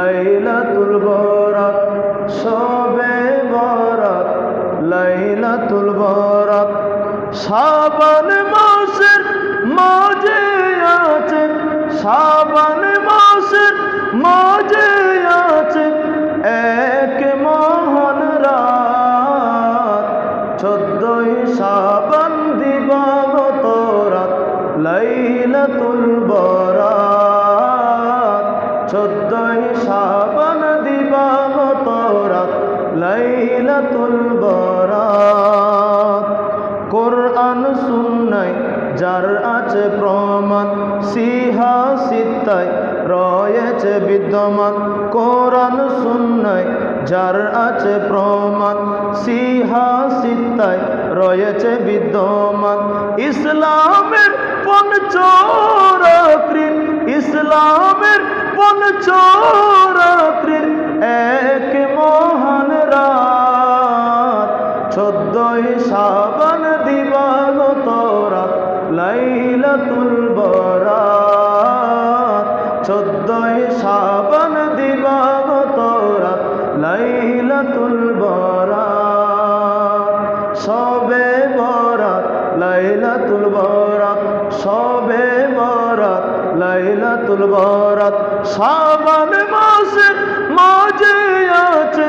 লাইলাতুল বরাত, শবে বরাত, লাইলাতুল বরাত। শাবান মাসের মাঝে আছে, শাবান মাসের মাঝে আছে এক মহান রাত, 14ই শাবান দিবাগত রাত, লাইলাতুল বরাত। 14ই শাবান দিবাগত রাত, লাইলাতুল বরাত। কোরআন সুন্নায় যার আছে প্রমাণ, সিহা সিত্তায় রয়েছে বিদ্যমান। কোরআন সুন্নায় যার আছে প্রমাণ, সিহা সিত্তায় রয়েছে বিদ্যমান। ইসলামের পঞ্চরাত্রির, ইসলামের পঞ্চরাত্রির এক মহান রাত, 14ই শাবান দিবাগত রাত, লাইলাতুল বরাত। 14ই শাবান দিবাগত রাত, লাইলাতুল বরাত। শবে বরাত, লাইলাতুল বরাত, শবে বরাত, লাইলাতুল বরাত। শাবান মাসের মাঝে আছে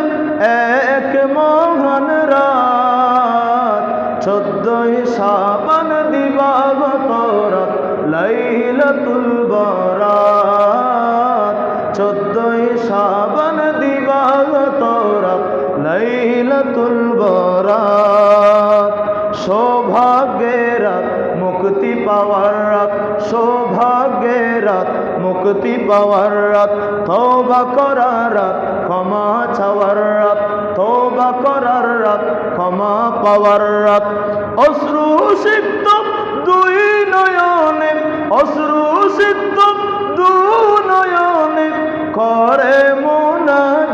এক মহান রাত, 14ই শাবান দিবাগত রাত, লাইলাতুল বরাত। 14ই শাবান দিবাগত রাত, লাইলাতুল বরাত। সৌভাগ্যের রাত, মুক্তি পাওয়ার রাত, সৌভাগ্যের রাত, মুক্তি পাওয়ার রাত। তওবা করার রাত, ক্ষমা চাওয়ার রাত, তওবা করার রাত, ক্ষমা পাওয়ার রাত। অশ্রু সিক্ত দুই নয়নে, অশ্রু সিক্ত দুই নয়নে করে মুনাজাত,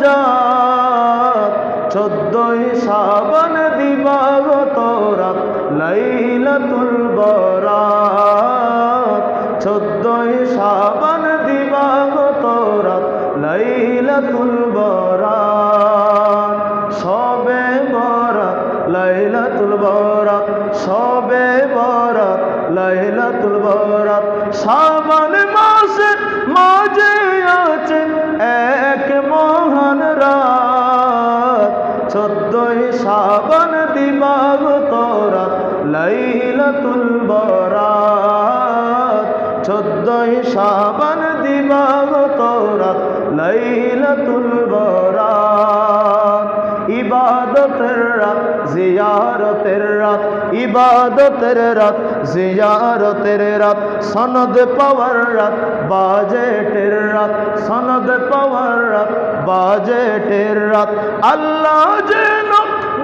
14ই শাবান দিবাগত রাত, লাইলাতুল বরাত। 14ই শাবান দিবাগত রাত, লাইলাতুল বরাত। শবে বরাত, লাইলাতুল বরাত, শবে বরাত, লাইলাতুল বরাত। শাবান মাসের মাঝে আছে এক মহান রাত, 14ই শাবান দিবাগত রাত, লাইলাতুল বরাত। 14ই শাবান দিবাগত রাত, লাইলাতুল বরাত। ইবাদতের রাত, জিয়ারতের রাত, ইবাদতের রাত, জিয়ারতের রাত। সনদ পাওয়ার রাত, বাজেটের রাত, সনদ পাওয়ার রাত, বাজেটের রাত। আল্লাহ যেন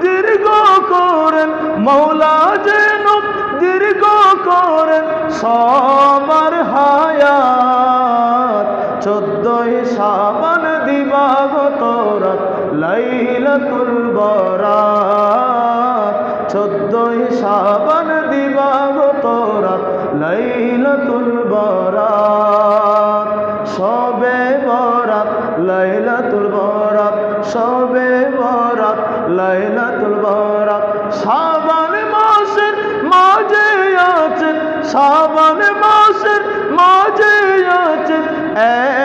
দীর্ঘ করেন, মৌলা যেন দীর্ঘ করেন সবার হায়াত, 14ই শাবান দিবাগত রাত, লাইলাতুল বরাত। 14ই শাবান দিবাগত রাত, লাইলাতুল বরাত। শবে বরাত, লাইলাতুল বরাত, শবে বরাত, লাইলাতুল বরাত। শাবান মাসের মাঝে আছে, শাবান মাসের মাঝে আছে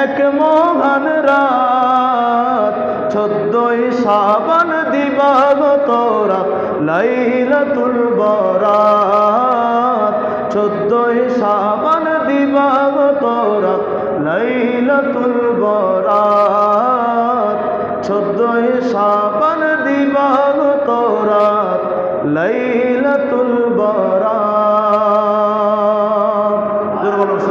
এক মহান রাত, 14ই শাবান দিবাগত রাত, লাইলাতুল বরাত। 14ই শাবান দিবাগত রাত, লাইলাতুল বরাত। 14ই শাবান দিবাগত রাত, লাইলাতুল বরাত।